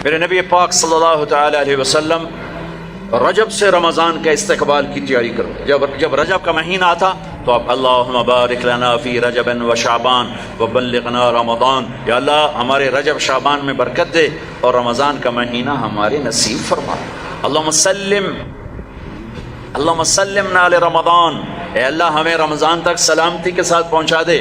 میرے نبی پاک صلی اللہ تعالی علیہ وسلم رجب سے رمضان کا استقبال کی تیاری کرو. جب رجب کا مہینہ آتا تو آپ اللہم بارک لنا فی رجب و شعبان وبلغنا رمضان، یا اللہ ہمارے رجب شعبان میں برکت دے اور رمضان کا مہینہ ہمارے نصیب فرما. اللہم سلمنا لرمضان، اے اللہ ہمیں رمضان تک سلامتی کے ساتھ پہنچا دے.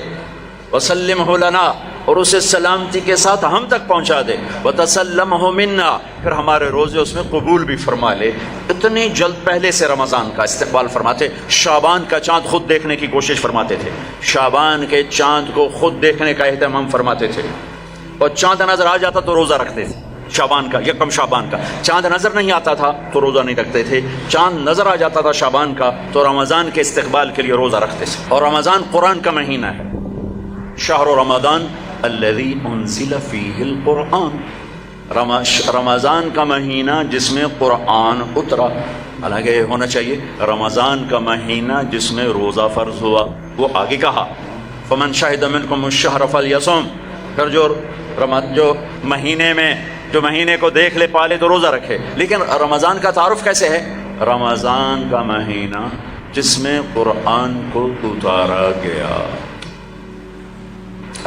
وسلمہ لنا، اور اسے سلامتی کے ساتھ ہم تک پہنچا دے. وتسلمہ منا، پھر ہمارے روزے اس میں قبول بھی فرما لے. اتنی جلد پہلے سے رمضان کا استقبال فرماتے. شعبان کا چاند خود دیکھنے کی کوشش فرماتے تھے، شعبان کے چاند کو خود دیکھنے کا اہتمام فرماتے تھے، اور چاند نظر آ جاتا تو روزہ رکھتے تھے. شعبان کا، یکم شعبان کا چاند نظر نہیں آتا تھا تو روزہ نہیں رکھتے تھے. چاند نظر آ جاتا تھا شعبان کا تو رمضان کے استقبال کے لیے روزہ رکھتے تھے. اور رمضان قرآن کا مہینہ ہے. شہر رمضان الذی انزل فیہ القرآن، رمضان کا مہینہ جس میں قرآن اترا. حالانکہ یہ ہونا چاہیے رمضان کا مہینہ جس میں روزہ فرض ہوا. وہ آگے کہا فمن شہد منکم الشہر فلیصم، پھر جو مہینے کو دیکھ لے پالے تو روزہ رکھے. لیکن رمضان کا تعارف کیسے ہے؟ رمضان کا مہینہ جس میں قرآن کو اتارا گیا.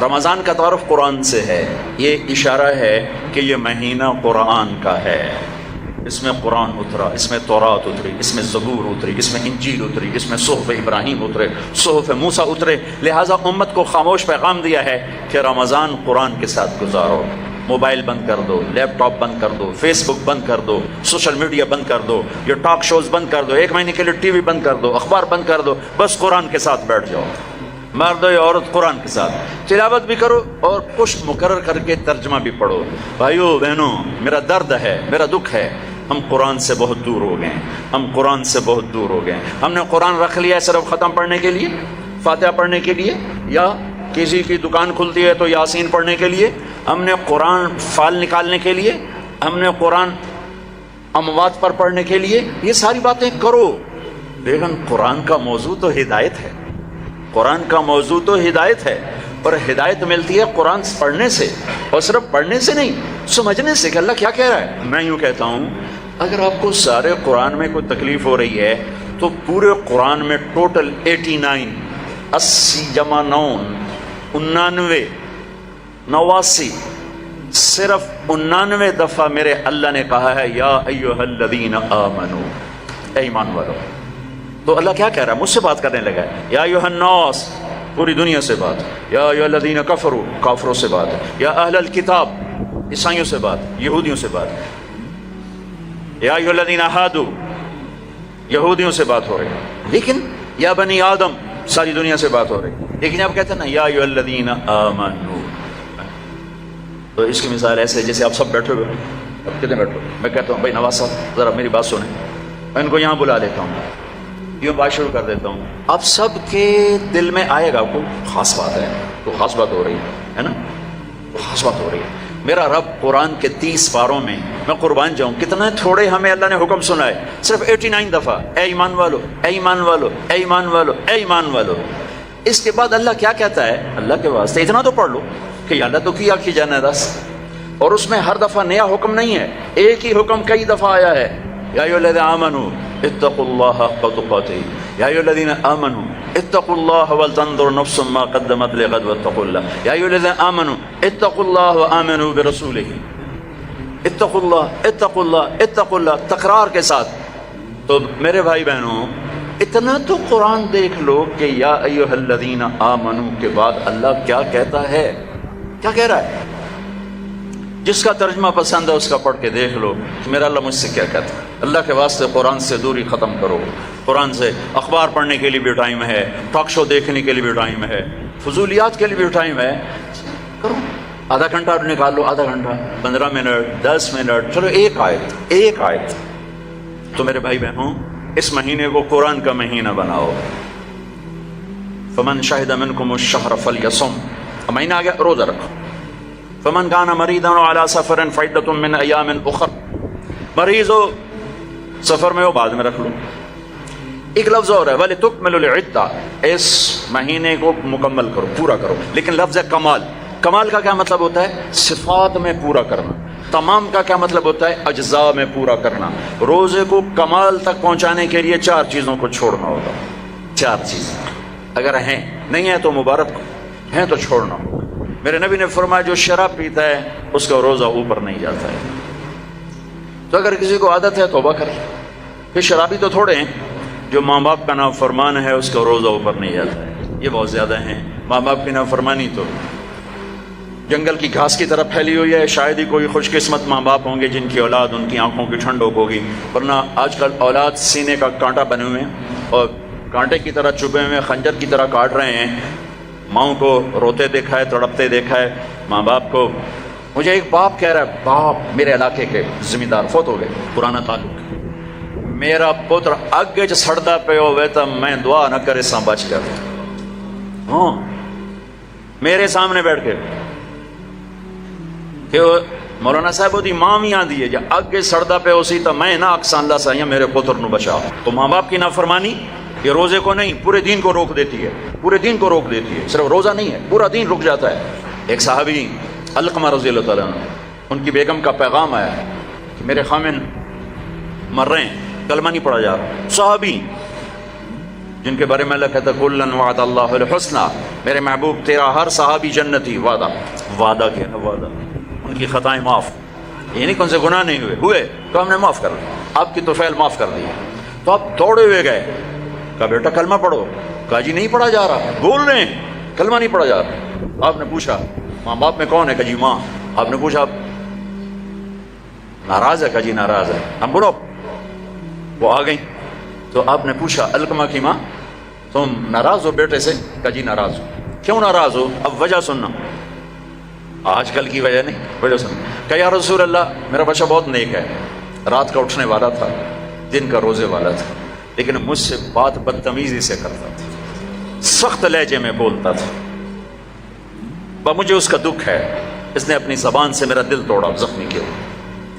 رمضان کا تعارف قرآن سے ہے. یہ اشارہ ہے کہ یہ مہینہ قرآن کا ہے. اس میں قرآن اترا، اس میں تورات اتری، اس میں زبور اتری، اس میں انجیل اتری، اس میں صحف ابراہیم اترے، صحف موسیٰ اترے. لہٰذا امت کو خاموش پیغام دیا ہے کہ رمضان قرآن کے ساتھ گزارو. موبائل بند کر دو، لیپ ٹاپ بند کر دو، فیس بک بند کر دو، سوشل میڈیا بند کر دو، یہ ٹاک شوز بند کر دو، 1 مہینے کے لیے ٹی وی بند کر دو، اخبار بند کر دو. بس قرآن کے ساتھ بیٹھ جاؤ. مرد یا عورت قرآن کے ساتھ تلاوت بھی کرو اور پشت مقرر کر کے ترجمہ بھی پڑھو. بھائیو بہنوں، میرا درد ہے، میرا دکھ ہے، ہم قرآن سے بہت دور ہو گئے. ہم قرآن سے بہت دور ہو گئے. ہم نے قرآن رکھ لیا ہے صرف ختم پڑھنے کے لیے، فاتحہ پڑھنے کے لیے، یا کسی کی دکان کھلتی ہے تو یاسین پڑھنے کے لیے. ہم نے قرآن فال نکالنے کے لیے، ہم نے قرآن اموات پر پڑھنے کے لیے. یہ ساری باتیں کرو، لیکن قرآن کا موضوع تو ہدایت ہے. قرآن کا موضوع تو ہدایت ہے، اور ہدایت ملتی ہے قرآن پڑھنے سے، اور صرف پڑھنے سے نہیں، سمجھنے سے کہ اللہ کیا کہہ رہا ہے. میں یوں کہتا ہوں، اگر آپ کو سارے قرآن میں کوئی تکلیف ہو رہی ہے تو پورے قرآن میں ٹوٹل 89 80 جمع 9 89 صرف 99 دفعہ میرے اللہ نے کہا ہے یا ایھا الذین آمنو، اے ایمان والو. تو اللہ کیا کہہ رہا ہے؟ مجھ سے بات کرنے لگا ہے. یا ایھا الناس، پوری دنیا سے بات. یا ایھا الذین کفروا، کافروں سے بات. یا اہل الکتاب، عیسائیوں سے بات، یہودیوں سے بات. یا ایھا الذین ہادوا، یہودیوں سے بات ہو رہی ہے. لیکن یا بنی آدم، ساری دنیا سے بات ہو رہی ہے. لیکن آپ کہتے ہیں نا یا ایھا الذین آمنوا. تو اس کی مثال ایسے جیسے آپ سب بیٹھے ہوئے. اب کتنے بیٹھے؟ میں کہتا ہوں بھائی نواز صاحب ذرا میری بات سنیں. میں ان کو یہاں بلا لیتا ہوں، یوں بات شروع کر دیتا ہوں. آپ سب کے دل میں آئے گا کوئی خاص بات ہے، تو خاص بات ہو رہی ہے نا، تو خاص بات ہو رہی ہے. میرا رب قرآن کے 30 پاروں میں، میں قربان جاؤں کتنے تھوڑے ہمیں اللہ نے حکم سنا ہے، صرف 89 دفعہ اے ایمان والو، اے ایمان والو، اے ایمان والو، اے ایمان والو. اس کے بعد اللہ کیا کہتا ہے؟ اللہ کے واسطے اتنا تو پڑھ لو کہ اللہ تو کیا کی جانا دس. اور اس میں ہر دفعہ نیا حکم نہیں ہے، ایک ہی حکم کئی دفعہ آیا ہے. یا ایھا الذین آمنوا اتقوا اللہ حق تقاتہ، یا ایھا الذین آمنوا اتقوا اللہ ولتنظر نفس ما قدمت لغد واتقوا اللہ، یا ایھا الذین آمنوا اتقوا اللہ وآمنوا برسولہ. اتقوا اللہ، اتقوا اللہ، اتقوا اللہ، تکرار کے ساتھ. تو میرے بھائی بہنوں، اتنا تو قرآن دیکھ لو کہ یا ایھا الذین آمنوا کے بعد اللہ کیا کہتا ہے، کیا کہہ رہا ہے. جس کا ترجمہ پسند ہے اس کا پڑھ کے دیکھ لو کہ میرا اللہ مجھ سے کیا کہتا ہے. اللہ کے واسطے قرآن سے دوری ختم کرو. قرآن سے اخبار پڑھنے کے لیے بھی ٹائم ہے، ٹاک شو دیکھنے کے لیے بھی ٹائم ہے، فضولیات کے لیے بھی ٹائم ہے. کرو، آدھا گھنٹہ نکال لو، آدھا گھنٹہ، 15 منٹ، 10 منٹ، چلو ایک آیت. تو میرے بھائی بہنوں، اس مہینے کو قرآن کا مہینہ بناؤ. فمن شہد منکم الشہر فلیصم، مہینہ آ گیا، روزہ رکھو. فمن کان مریضا علی سفر فعدۃ من ایام اخر، مریض ہو سفر میں ہو بعد میں رکھ لو. ایک لفظ اور ہے وَلِتُكْمِلُوا الْعِدَّةَ، اس مہینے کو مکمل کرو، پورا کرو. لیکن لفظ ہے کمال. کمال کا کیا مطلب ہوتا ہے؟ صفات میں پورا کرنا. تمام کا کیا مطلب ہوتا ہے؟ اجزاء میں پورا کرنا. روزے کو کمال تک پہنچانے کے لیے 4 چیزوں کو چھوڑنا ہوگا. 4 چیزیں اگر ہیں، نہیں ہیں تو مبارک، ہیں تو چھوڑنا ہوگا. میرے نبی نے فرمایا جو شراب پیتا ہے اس کا روزہ اوپر نہیں جاتا ہے. تو اگر کسی کو عادت ہے توبہ کرے. پھر شرابی تو تھوڑے ہیں، جو ماں باپ کا نافرمان ہے اس کا روزہ اوپر نہیں جاتا ہے، یہ بہت زیادہ ہیں. ماں باپ کی نافرمانی تو جنگل کی گھاس کی طرح پھیلی ہوئی ہے. شاید ہی کوئی خوش قسمت ماں باپ ہوں گے جن کی اولاد ان کی آنکھوں کی ٹھنڈک ہوگی، ورنہ آج کل اولاد سینے کا کانٹا بنے ہوئے ہیں اور کانٹے کی طرح چبھے ہوئے خنجر کی طرح کاٹ رہے ہیں. ماؤں کو روتے دیکھا ہے، تڑپتے دیکھا ہے. ماں باپ کو، مجھے ایک باپ کہہ رہا ہے، باپ میرے علاقے کے زمیندار فوت ہو گئے، پرانا تعلق، میرا پتر اگے چ سڑدا پہ ہوئے تو میں دعا نہ کرے سا بچ کر. ہاں میرے سامنے بیٹھ کے کہ مولانا صاحب وہ دی ماں بھی آندی ہے جا اگے سڑدا پہ اسی تو میں نہ اکسان اللہ سائیں میرے پتر نو بچا. تو ماں باپ کی نافرمانی یہ روزے کو نہیں پورے دین کو روک دیتی ہے، پورے دین کو روک دیتی ہے. صرف روزہ نہیں ہے، پورا دین رک جاتا ہے. ایک صحابی علقمہ رضی اللہ تعالیٰ عنہ، ان کی بیگم کا پیغام آیا ہے کہ میرے خامن مر رہے ہیں، کلمہ نہیں پڑھا جا رہا. صحابی جن کے بارے میں اللہ کہتا ہے کلن وعد اللہ الحسنى، میرے محبوب تیرا ہر صحابی جنتی. وعدہ کیا ہے؟ وعدہ. ان کی خطائیں معاف، یہ نہیں کہ ان سے گناہ نہیں ہوئے تو ہم نے معاف کر دیا، آپ کی طفیل معاف کر دی. تو آپ دوڑے ہوئے گئے، کہا بیٹا کلمہ پڑھو. کہا جی نہیں پڑھا جا رہا، بول رہے ہیں کلمہ نہیں پڑھا جا رہا. آپ نے پوچھا ماں باپ میں کون ہے؟ کہا جی ماں. آپ نے پوچھا ناراض ہے؟ کہا جی ناراض ہے. ہم بولو وہ آ گئی. تو آپ نے پوچھا علقمہ کی ماں تم ناراض ہو بیٹے سے؟ کہا جی ناراض ہو. کیوں ناراض ہو؟ اب وجہ سننا، آج کل کی وجہ نہیں، وجہ سننا. کہا یا رسول اللہ میرا بچہ بہت نیک ہے، رات کا اٹھنے والا تھا، دن کا روزے والا تھا، لیکن مجھ سے بات بدتمیزی سے کرتا تھا، سخت لہجے میں بولتا تھا. مجھے اس کا دکھ ہے، اس نے اپنی زبان سے میرا دل توڑا، زخمی کیا.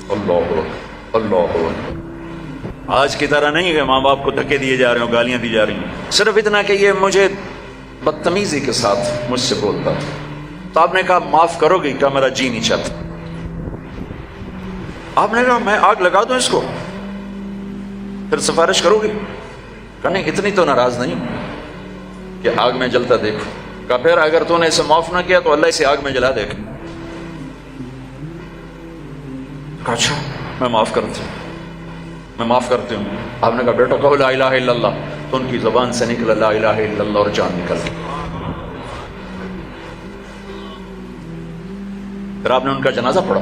اللہ اللہ. آج کی طرح نہیں کہ ماں باپ کو دھکے دیے جا رہے ہوں، گالیاں دی جا رہی ہیں، صرف اتنا کہ یہ مجھے بدتمیزی کے ساتھ مجھ سے بولتا تھا. تو آپ نے کہا معاف کرو گی؟ کہا میرا جی نہیں چاہتا. آپ نے کہا میں آگ لگا دوں اس کو، پھر سفارش کرو گی؟ کہا نہیں اتنی تو ناراض نہیں کہ آگ میں جلتا دیکھو. کہا پھر اگر تو نے اسے معاف نہ کیا تو اللہ اسے آگ میں جلا دے گا. کہا اچھا میں معاف کرتی ہوں، میں معاف کرتی ہوں. آپ نے کہا بیٹا کہو لا الہ الا اللہ. تو ان کی زبان سے نکلا لا الہ الا اللہ اور جان نکل گئی. پھر آپ نے ان کا جنازہ پڑھا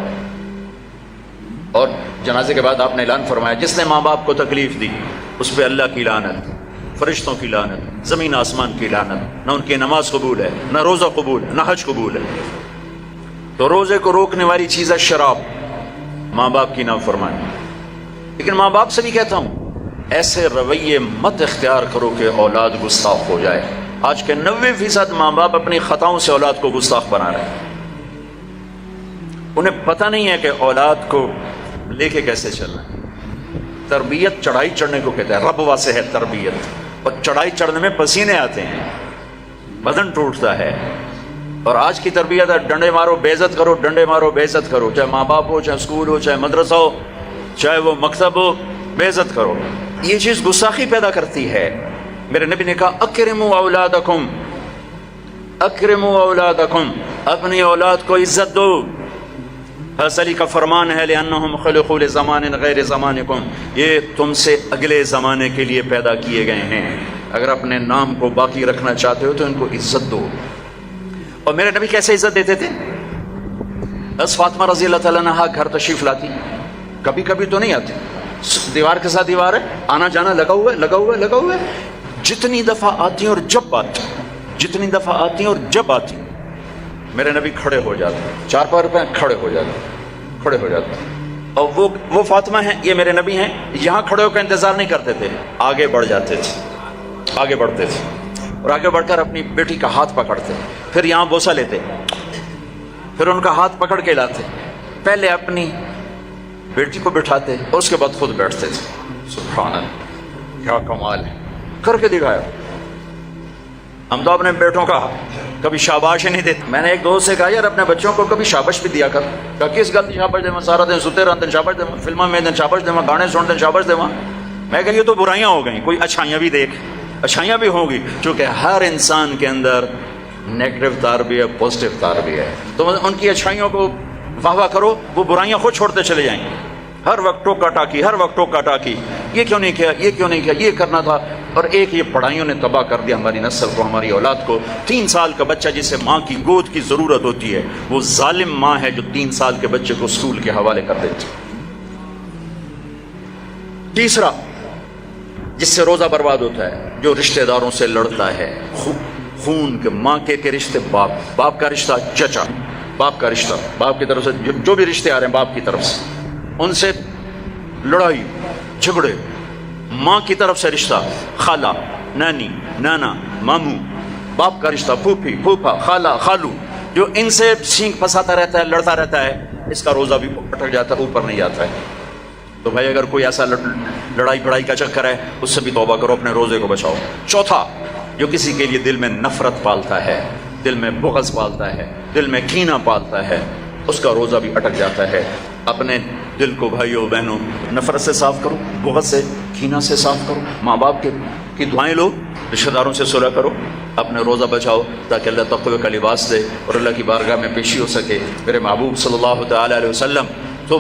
اور جنازے کے بعد آپ نے اعلان فرمایا جس نے ماں باپ کو تکلیف دی اس پہ اللہ کی لعنت، فرشتوں کی لعنت، زمین آسمان کی لعنت. نہ ان کی نماز قبول ہے، نہ روزہ قبول ہے، نہ حج قبول ہے. تو روزے کو روکنے والی چیز ہے شراب، ماں باپ کی نافرمانی. لیکن ماں باپ سے بھی کہتا ہوں ایسے رویے مت اختیار کرو کہ اولاد گستاخ ہو جائے. آج کے 90% ماں باپ اپنی خطاؤں سے اولاد کو گستاخ بنا رہے ہیں. انہیں پتہ نہیں ہے کہ اولاد کو لے کے کیسے چلنا ہے. تربیت چڑھائی چڑھنے کو کہتے ہیں، رب واسے ہے تربیت. اور چڑھائی چڑھنے میں پسینے آتے ہیں، بدن ٹوٹتا ہے. اور آج کی تربیت ہے ڈنڈے مارو بے عزت کرو، ڈنڈے مارو بے عزت کرو، چاہے ماں باپ ہو، چاہے اسکول ہو، چاہے مدرسہ ہو، چاہے وہ مکتب ہو، بے عزت کرو. یہ چیز گستاخی پیدا کرتی ہے. میرے نبی نے کہا اکرموا اولادکم، اکرموا اولادکم، اپنی اولاد کو عزت دو. حضرت علی کا فرمان ہے لأنہم خلقوا لزمان غیر زمانکم، یہ تم سے اگلے زمانے کے لیے پیدا کیے گئے ہیں. اگر اپنے نام کو باقی رکھنا چاہتے ہو تو ان کو عزت دو. اور میرے نبی کیسے عزت دیتے تھے؟ بس فاطمہ رضی اللہ تعالیٰ عنہا گھر تشریف لاتی، کبھی کبھی تو نہیں آتی، دیوار کے ساتھ دیوار ہے، آنا جانا لگا ہوا ہے، لگا ہوا ہے، لگا ہوا ہے. جتنی دفعہ آتی ہیں اور جب آتی، جتنی دفعہ آتی ہیں اور جب آتی میرے نبی کھڑے ہو جاتے، چار پیر پہ کھڑے ہو جاتے، کھڑے ہو جاتے. اور وہ فاطمہ ہیں، یہ میرے نبی ہیں، یہاں کھڑے ہو کر انتظار نہیں کرتے تھے، آگے بڑھ جاتے تھے، آگے بڑھتے تھے اور آگے بڑھ کر اپنی بیٹی کا ہاتھ پکڑتے، پھر یہاں بوسہ لیتے، پھر ان کا ہاتھ پکڑ کے لاتے، پہلے اپنی بیٹی کو بٹھاتے اور اس کے بعد خود بیٹھتے تھے. سبحان اللہ، کیا کمال ہے، کر کے دکھایا. ہم تو اپنے بیٹوں کا کبھی شاباش ہی نہیں دیتے. میں نے ایک دوست سے کہا یار اپنے بچوں کو کبھی شاباش بھی دیا کر. کہا کس گل کی شاباش دے سارا دن ستے رہتے شاباش دے فلموں میں شاباش دے گانے سنتے شاباش دے. میں کہ یہ تو برائیاں ہو گئیں, کوئی اچھائیاں بھی دیکھ. اچھائیاں بھی ہوں گی, چونکہ ہر انسان کے اندر نیگیٹو تار بھی ہے, پازیٹیو تار بھی ہے. تو ان کی اچھائیوں کو واہ واہ کرو, وہ برائیاں خود چھوڑتے چلے جائیں گے. ہر وقت ٹوکا ٹاکی, ہر وقت ٹوکا ٹاکی, یہ کیوں نہیں کیا, یہ کیوں نہیں کیا, یہ کرنا تھا. اور ایک یہ پڑھائیوں نے تباہ کر دیا ہماری نسل کو, ہماری اولاد کو. 3 سال کا بچہ جسے ماں کی گود کی ضرورت ہوتی ہے, وہ ظالم ماں ہے جو 3 سال کے بچے کو اسکول کے حوالے کر دیتی. تیسرا جس سے روزہ برباد ہوتا ہے, جو رشتہ داروں سے لڑتا ہے, خون کے ماں کے رشتے, باپ کا رشتہ, چچا باپ کا رشتہ, باپ کی طرف سے جو بھی رشتے آ رہے ہیں باپ کی طرف سے, ان سے لڑائی جھگڑے. ماں کی طرف سے رشتہ, خالہ, نانی, نانا, ماموں, باپ کا رشتہ, پھوپھی, پھوپھا, خالہ, خالو, جو ان سے سینگ پھنساتا رہتا ہے, لڑتا رہتا ہے, اس کا روزہ بھی اٹک جاتا ہے, اوپر نہیں آتا ہے. تو بھائی اگر کوئی ایسا لڑائی بڑائی کا چکر ہے, اس سے بھی توبہ کرو, اپنے روزے کو بچاؤ. چوتھا, جو کسی کے لیے دل میں نفرت پالتا ہے, دل میں بغض پالتا ہے, دل میں کینہ پالتا ہے, اس کا روزہ بھی اٹک جاتا ہے. اپنے دل کو بھائیوں بہنوں نفرت سے صاف کرو, بغض سے, کینہ سے صاف کرو. ماں باپ کی دعائیں لو, رشتہ داروں سے صلح کرو, اپنے روزہ بچاؤ, تاکہ اللہ تقوی کا لباس دے اور اللہ کی بارگاہ میں پیشی ہو سکے. میرے محبوب صلی اللہ تعالی علیہ وسلم تو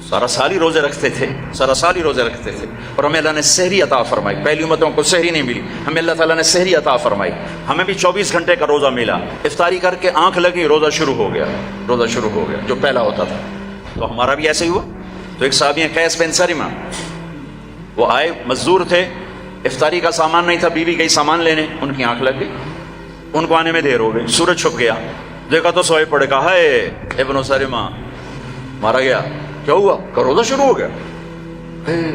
سارا سال ہی روزے رکھتے تھے, سارا سال ہی روزے رکھتے تھے. اور ہمیں اللہ نے سحری عطا فرمائی. پہلی امتوں کو سحری نہیں ملی, ہمیں اللہ تعالیٰ نے سحری عطا فرمائی. ہمیں بھی 24 گھنٹے کا روزہ ملا. افطاری کر کے آنکھ لگی, روزہ شروع ہو گیا, روزہ شروع ہو گیا, جو پہلا ہوتا تھا. تو ہمارا بھی ایسے ہی ہوا. تو ایک صحابی ہیں قیس بن سرمہ, وہ آئے, مزدور تھے, افطاری کا سامان نہیں تھا, بیوی گئی سامان لینے, ان کی آنکھ لگ گئی, ان کو آنے میں دیر ہو گئی. سورج چھپ گیا, دیکھا تو سوئے پڑے, کہا ہے ابن سرمہ مارا گیا. کیا ہوا؟ کہ روزہ شروع ہو گیا.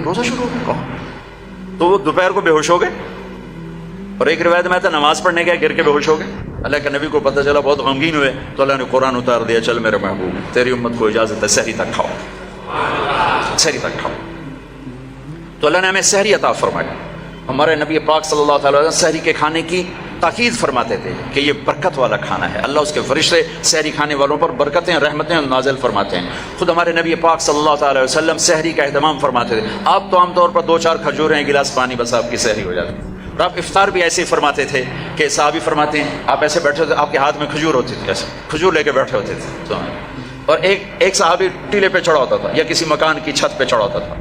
روزہ شروع ہو گیا, کہاں؟ تو وہ دوپہر کو بے ہوش ہو گئے. اور ایک روایت میں تھا نماز پڑھنے گیا, گر کے بے ہوش ہو گئے. اللہ کے نبی کو پتہ چلا, بہت غمگین ہوئے, تو اللہ نے قرآن اتار دیا, چل میرے محبوب تیری امت کو اجازت ہے سحری تک کھاؤ, سحری تک کھاؤ. تو اللہ نے ہمیں سحری عطا فرمائی. ہمارے نبی پاک صلی اللہ تعالی وسلم سحری کے کھانے کی تاکید فرماتے تھے کہ یہ برکت والا کھانا ہے. اللہ اس کے فرشتے سحری کھانے والوں پر برکتیں, رحمتیں نازل فرماتے ہیں. خود ہمارے نبی پاک صلی اللہ تعالی وسلم سحری کا اہتمام فرماتے تھے. آپ تو عام طور پر 2-4 کھجوریں, ایک گلاس پانی, بس آپ کی سحری ہو جاتی. اور آپ افطار بھی ایسے ہی فرماتے تھے کہ صحابی فرماتے ہیں آپ ایسے بیٹھے تھے, آپ کے ہاتھ میں کھجور ہوتی تھی, ایسے کھجور لے کے بیٹھے ہوتے تھے. اور ایک صحابی ٹیلے پہ چڑھا ہوتا تھا یا کسی مکان کی چھت پہ چڑھا ہوتا تھا,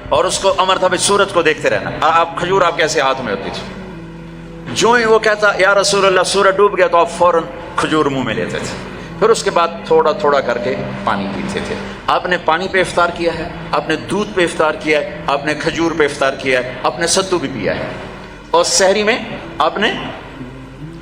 اور اس کو امر تھا بھائی سورج کو دیکھتے رہنا. آپ کھجور آپ کیسے ہاتھ میں ہوتی تھی. جو ہی وہ کہتا یا رسول اللہ سورج ڈوب گیا, تو آپ فوراً کھجور منہ میں لیتے تھے. پھر اس کے بعد تھوڑا تھوڑا کر کے پانی پیتے تھے. آپ نے پانی پہ افطار کیا ہے, آپ نے دودھ پہ افطار کیا ہے, آپ نے کھجور پہ افطار کیا ہے, آپ نے ستو بھی پیا ہے. اور سحری میں آپ نے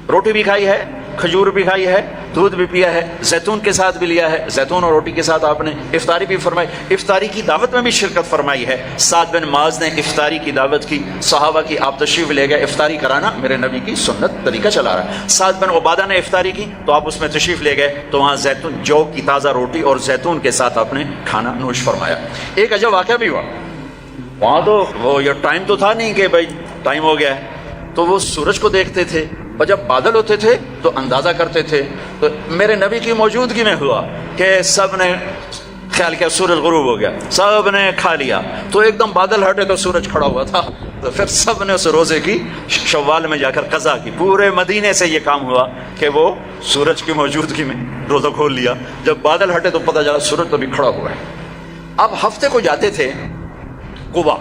روٹی بھی کھائی ہے, کھجور بھی کھائی ہے, دودھ بھی پیا ہے, زیتون کے ساتھ بھی لیا ہے, زیتون اور روٹی کے ساتھ آپ نے افطاری بھی فرمائی. افطاری کی دعوت میں بھی شرکت فرمائی ہے. سعد بن معاذ نے افطاری کی دعوت کی, صحابہ کی, آپ تشریف لے گئے. افطاری کرانا میرے نبی کی سنت طریقہ چلا رہا ہے. سعد بن عبادہ نے افطاری کی تو آپ اس میں تشریف لے گئے, تو وہاں زیتون, جو کی تازہ روٹی اور زیتون کے ساتھ آپ نے کھانا نوش فرمایا. ایک عجب واقعہ بھی ہوا وہاں. تو وہ یہ ٹائم تو تھا نہیں کہ بھائی ٹائم ہو گیا ہے, تو وہ سورج کو دیکھتے تھے, اور جب بادل ہوتے تھے تو اندازہ کرتے تھے. تو میرے نبی کی موجودگی میں ہوا کہ سب نے خیال کیا سورج غروب ہو گیا, سب نے کھا لیا, تو ایک دم بادل ہٹے تو سورج کھڑا ہوا تھا. تو پھر سب نے اس روزے کی شوال میں جا کر قضا کی. پورے مدینے سے یہ کام ہوا کہ وہ سورج کی موجودگی میں روزہ کھول لیا. جب بادل ہٹے تو پتہ چلا سورج تو بھی کھڑا ہوا ہے. اب ہفتے کو جاتے تھے قبا,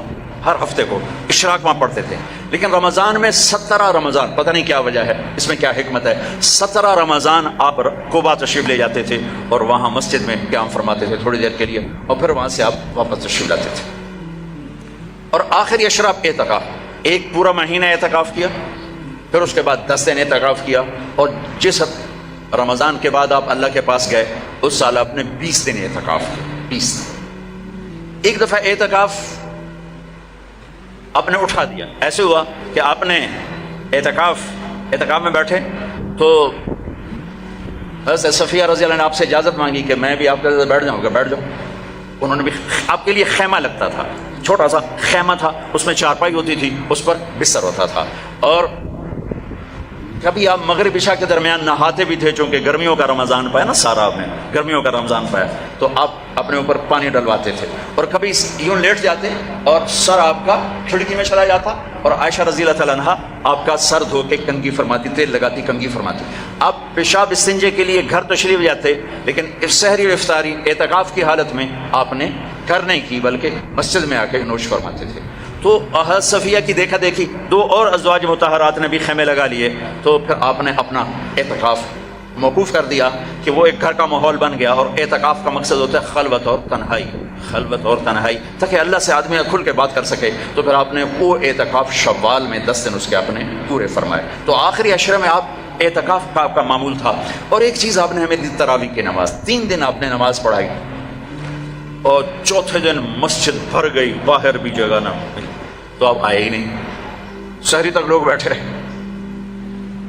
ہر ہفتے کو اشراق وہاں پڑھتے تھے. لیکن رمضان میں 17 رمضان, پتہ نہیں کیا وجہ ہے, اس میں کیا حکمت ہے, 17 رمضان آپ قبا تشریف لے جاتے تھے اور وہاں مسجد میں قیام فرماتے تھے تھوڑی دیر کے لیے, اور پھر وہاں سے آپ واپس تشریف لاتے تھے. اور آخری اشراف اعتکاف, ایک پورا مہینہ اعتکاف کیا, پھر اس کے بعد 10 دن اعتکاف کیا. اور جس رمضان کے بعد آپ اللہ کے پاس گئے, اس سال آپ نے 20 دن اعتکاف کیا. 20 ایک دفعہ اعتکاف آپ نے اٹھا دیا. ایسے ہوا کہ آپ نے اعتکاف میں بیٹھے تو حضرت صفیہ رضی اللہ عنہ نے آپ سے اجازت مانگی کہ میں بھی آپ کے ساتھ بیٹھ جاؤں گا. بیٹھ جاؤ. انہوں نے بھی, آپ کے لیے خیمہ لگتا تھا, چھوٹا سا خیمہ تھا, اس میں چارپائی ہوتی تھی, اس پر بستر ہوتا تھا, اور کبھی آپ مغرب عشاء کے درمیان نہاتے بھی تھے، چونکہ گرمیوں کا رمضان پایا نا، سارا میں گرمیوں کا رمضان پایا، تو آپ اپنے اوپر پانی ڈلواتے تھے، اور کبھی یوں لیٹ جاتے اور سر آپ کا کھڑکی میں چلا جاتا، اور عائشہ رضی اللہ تعالیٰ عنہا آپ کا سر دھو کے کنگھی فرماتی، تیل لگاتی کنگھی فرماتی۔ آپ پیشاب استنجے کے لیے گھر تشریف جاتے، لیکن سحری اور افطاری اعتکاف کی حالت میں آپ نے گھر نہیں کی، بلکہ مسجد میں آ کے نوش فرماتے تھے۔ تو حضرت صفیہ کی دیکھا دیکھی دو اور ازواج مطہرات نے بھی خیمے لگا لیے، تو پھر آپ نے اپنا اعتکاف موقوف کر دیا کہ وہ ایک گھر کا ماحول بن گیا، اور اعتکاف کا مقصد ہوتا ہے خلوت اور تنہائی، خلوت اور تنہائی، تاکہ اللہ سے آدمی کھل کے بات کر سکے۔ تو پھر آپ نے وہ اعتکاف شوال میں 10 دن اس کے آپ نے پورے فرمائے۔ تو آخری عشرے میں آپ اعتکاف کا آپ کا معمول تھا۔ اور ایک چیز آپ نے ہمیں دی، تراویح کی نماز، 3 دن آپ نے نماز پڑھائی، اور چوتھے دن مسجد بھر گئی، باہر بھی جگہ نہ ملی، تو آپ آئے ہی نہیں، شہری تک لوگ بیٹھے رہے۔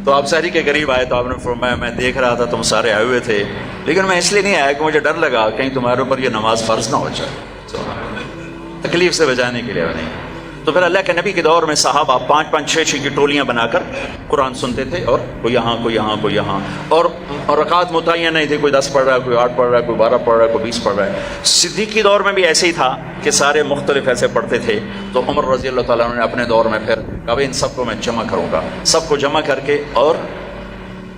تو آپ شہری کے قریب آئے تو آپ نے فرمایا میں دیکھ رہا تھا تم سارے آئے ہوئے تھے، لیکن میں اس لیے نہیں آیا کہ مجھے ڈر لگا کہیں تمہارے اوپر یہ نماز فرض نہ ہو جائے، تو تکلیف سے بچانے کے لیے نہیں۔ تو پھر اللہ کے نبی کے دور میں صحابہ 5-5 6-6 کی ٹولیاں بنا کر قرآن سنتے تھے، اور کوئی یہاں کوئی یہاں کوئی یہاں، اور رکعت متعین نہیں تھی، کوئی 10 پڑھ رہا ہے، کوئی 8 پڑھ رہا ہے، کوئی 12 پڑھ رہا ہے، کوئی 20 پڑھ رہا ہے۔ صدیقی دور میں بھی ایسے ہی تھا کہ سارے مختلف ایسے پڑھتے تھے۔ تو عمر رضی اللہ تعالیٰ عنہ نے اپنے دور میں پھر کہا ان سب کو میں جمع کروں گا، سب کو جمع کر کے، اور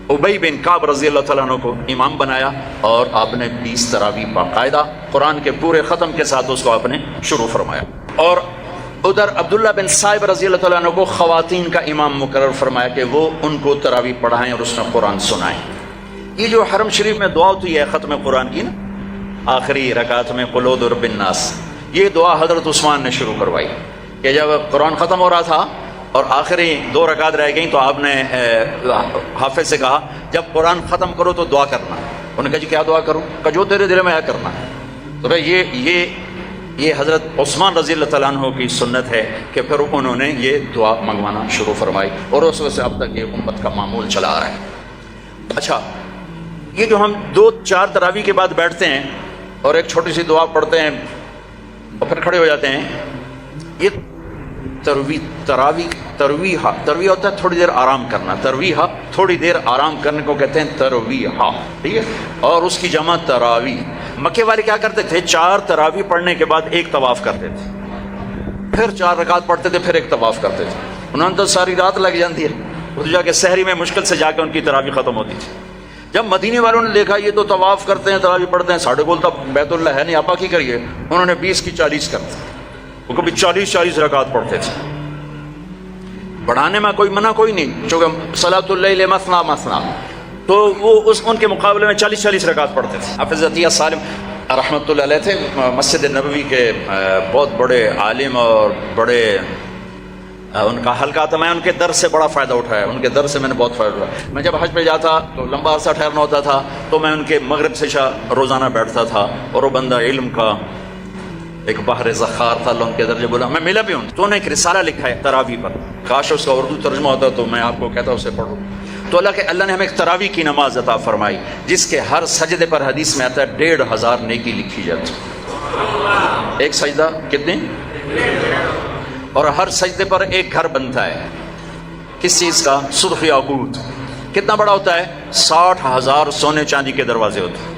ابی بن کعب رضی اللہ تعالیٰ عنہ کو امام بنایا، اور آپ نے 20 تراویح باقاعدہ قرآن کے پورے ختم کے ساتھ اس کو آپ نے شروع فرمایا۔ اور ادھر عبداللہ بن صائب رضی اللہ تعالیٰ عنہ کو خواتین کا امام مقرر فرمایا کہ وہ ان کو تراویح پڑھائیں اور اس میں قرآن سنائیں۔ یہ جو حرم شریف میں دعا ہوتی ہے ختم قرآن کی نا، آخری رکعت میں قل اعوذ برب الناس، یہ دعا حضرت عثمان نے شروع کروائی کہ جب قرآن ختم ہو رہا تھا اور آخری 2 رکعت رہ گئیں، تو آپ نے حافظ سے کہا جب قرآن ختم کرو تو دعا کرنا۔ انہوں نے کہا جی کیا دعا کروں؟ کہ جو تیرے دل میں آیا کرنا۔ تو بھائی یہ حضرت عثمان رضی اللہ تعالیٰ عنہ کی سنت ہے کہ پھر انہوں نے یہ دعا منگوانا شروع فرمائی، اور اس وقت سے اب تک یہ امت کا معمول چلا آ رہا ہے۔ اچھا، یہ جو ہم 2-4 تراویح کے بعد بیٹھتے ہیں اور ایک چھوٹی سی دعا پڑھتے ہیں اور پھر کھڑے ہو جاتے ہیں، یہ ترویحہ ہوتا ہے تھوڑی دیر آرام کرنا، ترویحہ تھوڑی دیر آرام کرنے کو کہتے ہیں ترویحہ، ٹھیک ہے؟ اور اس کی جمع تراویح۔ مکے والے کیا کرتے تھے؟ 4 تراویح پڑھنے کے بعد ایک طواف کرتے تھے، پھر 4 رکعت پڑھتے تھے، پھر ایک طواف کرتے تھے۔ انہوں نے تو ساری رات لگ جاتی ہے، وہ جا کے سحری میں مشکل سے جا کے ان کی تراویح ختم ہوتی تھی۔ جب مدینے والوں نے دیکھا یہ تو طواف کرتے ہیں، تراویح پڑھتے ہیں، ساڑھے کول تو بیت اللہ ہے نہیں، آپا کی کریے، انہوں نے 20 کی 40 کر دی، وہ کبھی 40 رکعت پڑھتے تھے۔ بڑھانے میں کوئی منع کوئی نہیں، چونکہ صلاۃ اللیل مثنی مثنی، تو وہ ان کے مقابلے میں 40 رکعت پڑھتے تھے۔ حافظ عطیہ سالم رحمۃ اللہ علیہ تھے، مسجد نبوی کے بہت بڑے عالم اور بڑے، ان کا حلقہ تھا، میں ان کے درس سے بڑا فائدہ اٹھایا، ان کے درس سے میں نے بہت فائدہ اٹھایا۔ میں جب حج پہ جاتا تو لمبا عرصہ ٹھہرنا ہوتا تھا، تو میں ان کے مغرب سے عشاء روزانہ بیٹھتا تھا، اور وہ بندہ علم کا ایک بحر ذخار تھا، اللہ ان کے درجے بولا، میں ملا بھی ہوں۔ تو انہوں نے ایک رسالہ لکھا ہے تراویح پر، کاش اس کا اردو ترجمہ ہوتا تو میں آپ کو کہتا اسے پڑھو۔ تو اللہ نے ہمیں ایک تراویح کی نماز عطا فرمائی، جس کے ہر سجدے پر حدیث میں آتا ہے 1500 نیکی لکھی جاتی۔ ایک سجدہ کتنے؟ اور ہر سجدے پر ایک گھر بنتا ہے، کس چیز کا؟ سرخ یاقوت۔ کتنا بڑا ہوتا ہے؟ 60,000 سونے چاندی کے دروازے ہوتے ہیں۔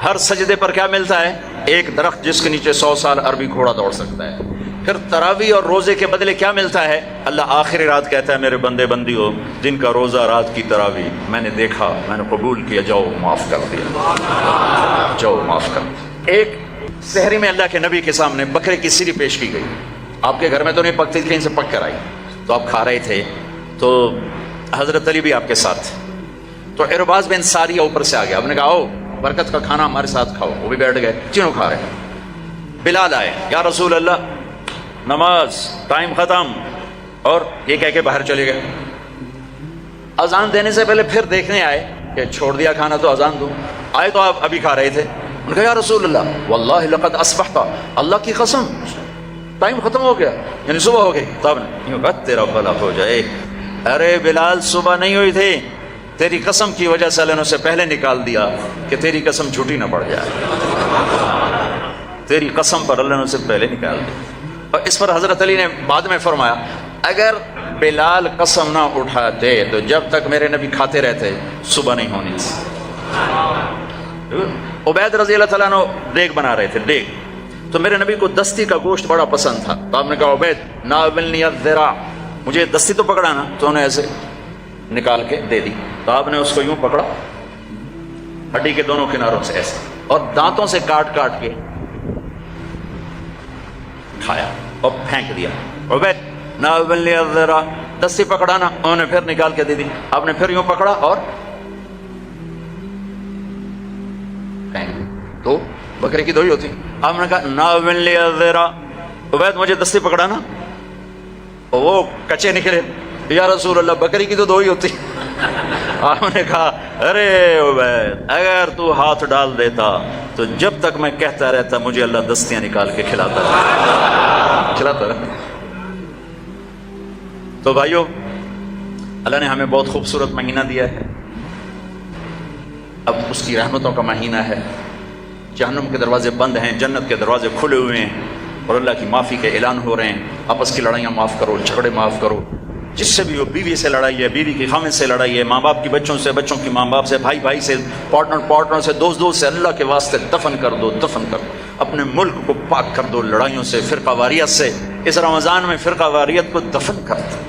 ہر سجدے پر کیا ملتا ہے؟ ایک درخت جس کے نیچے 100 سال عربی گھوڑا دوڑ سکتا ہے۔ پھر تراویح اور روزے کے بدلے کیا ملتا ہے؟ اللہ آخری رات کہتا ہے میرے بندے بندی ہو، جن کا روزہ رات کی تراویح میں نے دیکھا، میں نے قبول کیا، جاؤ معاف کر دیا، جاؤ معاف کر دیا۔ ایک سحری میں اللہ کے نبی کے سامنے بکرے کی سری پیش کی گئی، آپ کے گھر میں تو نہیں پکتی تھی، کہیں سے پک کر آئی، تو آپ کھا رہے تھے، تو حضرت علی بھی آپ کے ساتھ تھے۔ تو ارباز بن ساریہ اوپر سے آ گیا، آپ نے کہا آؤ برکت کا کھانا ہمارے ساتھ کھاؤ، وہ بھی بیٹھ گئے، تینوں کھا رہے۔ بلال آئے، یا رسول اللہ نماز ٹائم ختم، اور یہ کہہ کے باہر چلے گئے۔ اذان دینے سے پہلے پھر دیکھنے آئے کہ چھوڑ دیا کھانا تو اذان دو، آئے تو آپ ابھی کھا رہے تھے۔ انہوں نے کہا یا رسول اللہ واللہ لقد اصبحت، اللہ کی قسم ٹائم ختم ہو گیا، یعنی صبح ہو گئی۔ تب نے کہا تیرا بھلا ہو جائے، ارے بلال صبح نہیں ہوئی تھی، تیری قسم کی وجہ سے اللہ نے اسے پہلے نکال دیا کہ تیری قسم جھوٹی نہ پڑ جائے، تیری قسم پر اللہ نے اسے پہلے نکال دیا۔ اور اس پر حضرت علی نے بعد میں فرمایا اگر بلال قسم نہ اٹھاتے تو جب تک میرے نبی کھاتے رہتے صبح نہیں ہونی تھی۔ عبید رضی اللہ تعالیٰ عنہ دیگ بنا رہے تھے، دیگ، تو میرے نبی کو دستی کا گوشت بڑا پسند تھا، تو آپ نے کہا عبید ناولنی الذراع، مجھے دستی تو پکڑانا، تو انہیں ایسے نکال کے دے دی، تو آپ نے اس کو یوں پکڑا ہڈی کے دونوں کناروں سے ایسے، اور دانتوں سے کاٹ کاٹ کے کھایا اور پھینک دیا۔ عبید ناولنی الذراع، دستی پکڑانا، انہوں نے پھر نکال کے دے دی، آپ نے پھر یوں پکڑا اور تو بکرے کی دو ہی ہوتی، آپ نے کہا ناولنی الذراع، عبید مجھے دستی پکڑانا، اور وہ کچے نکلے، یا رسول اللہ بکری کی تو دو ہی ہوتی۔ آپ نے کہا ارے عبید اگر تو ہاتھ ڈال دیتا تو جب تک میں کہتا رہتا مجھے اللہ دستیاں نکال کے کھلاتا رہتا۔ تو بھائیو، اللہ نے ہمیں بہت خوبصورت مہینہ دیا ہے، اب اس کی رحمتوں کا مہینہ ہے، جہنم کے دروازے بند ہیں، جنت کے دروازے کھلے ہوئے ہیں، اور اللہ کی معافی کے اعلان ہو رہے ہیں۔ آپس کی لڑائیاں معاف کرو، جھگڑے معاف کرو، جس سے بھی ہو، بیوی سے لڑائی ہے، بیوی کی خامن سے لڑائی ہے، ماں باپ کی بچوں سے، بچوں کی ماں باپ سے، بھائی بھائی سے، پارٹنر سے، دوست سے، اللہ کے واسطے دفن کر دو، دفن کر دو، اپنے ملک کو پاک کر دو لڑائیوں سے، فرقہ واریت سے۔ اس رمضان میں فرقہ واریت کو دفن کر دو۔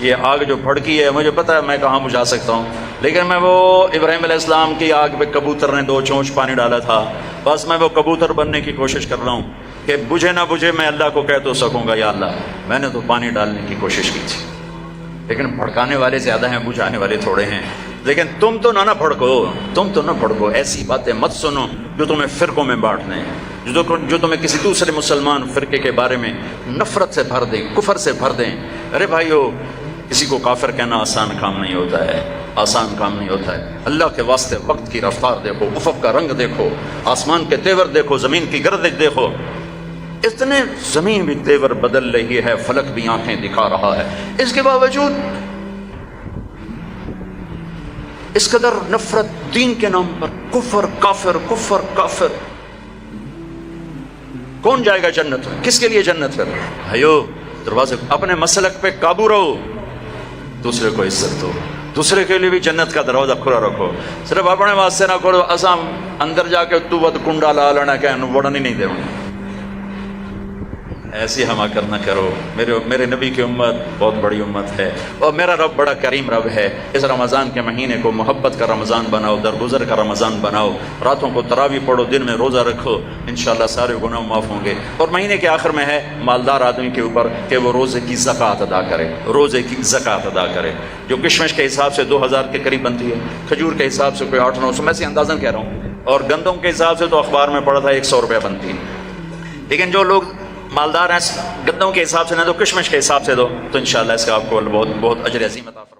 یہ آگ جو بھڑکی ہے، مجھے پتہ ہے میں کہاں بجھا سکتا ہوں، لیکن میں وہ ابراہیم علیہ السلام کی آگ پہ کبوتر نے 2 چونچ پانی ڈالا تھا، بس میں وہ کبوتر بننے کی کوشش کر رہا ہوں کہ بجھے نہ بجھے میں اللہ کو کہہ تو سکوں گا یا اللہ میں نے تو پانی ڈالنے کی کوشش کی تھی، لیکن بھڑکانے والے زیادہ ہیں، بجھانے والے تھوڑے ہیں۔ لیکن تم تو نہ بھڑکو، ایسی باتیں مت سنو جو تمہیں فرقوں میں بانٹ دیں، جو تمہیں کسی دوسرے مسلمان فرقے کے بارے میں نفرت سے بھر دیں، کفر سے بھر دیں۔ ارے بھائیو، کسی کو کافر کہنا آسان کام نہیں ہوتا ہے، آسان کام نہیں ہوتا ہے۔ اللہ کے واسطے وقت کی رفتار دیکھو، افق کا رنگ دیکھو، آسمان کے تیور دیکھو، زمین کی گردش دیکھو، اتنے زمین بھی تیور بدل رہی ہے، فلک بھی آنکھیں دکھا رہا ہے، اس کے باوجود اس قدر نفرت دین کے نام پر، کفر کافر۔ کون جائے گا جنت؟ کس کے لیے جنت ہے؟ بھائیو، دروازے اپنے مسلک پہ قابو رہو، دوسرے کو عزت دو، دوسرے کے لیے بھی جنت کا دروازہ کھلا رکھو، صرف اپنے واسطے نہ کرو اسام اندر جا کے تو ود کنڈا لا لینا کہ وڑن ہی نہیں دے، ایسی حماقت نہ کرو۔ میرے نبی کی امت بہت بڑی امت ہے، اور میرا رب بڑا کریم رب ہے۔ اس رمضان کے مہینے کو محبت کا رمضان بناؤ، درگزر کا رمضان بناؤ، راتوں کو تراویح پڑھو، دن میں روزہ رکھو، انشاءاللہ سارے گناہ معاف ہوں گے۔ اور مہینے کے آخر میں ہے مالدار آدمی کے اوپر کہ وہ روزے کی زکوٰۃ ادا کرے، روزے کی زکوٰۃ ادا کرے، جو کشمش کے حساب سے 2000 کے قریب بنتی ہے، کھجور کے حساب سے کوئی 800-900، میں سے اندازاً کہہ رہا ہوں، اور گندم کے حساب سے تو اخبار میں پڑھا تھا 100 روپے بنتی ہے۔ لیکن جو لوگ مالدار ہیں، گندم کے حساب سے نہ دو، کشمش کے حساب سے دو، تو انشاءاللہ اس کا آپ کو بہت اجر عظیم عطا فرمائے۔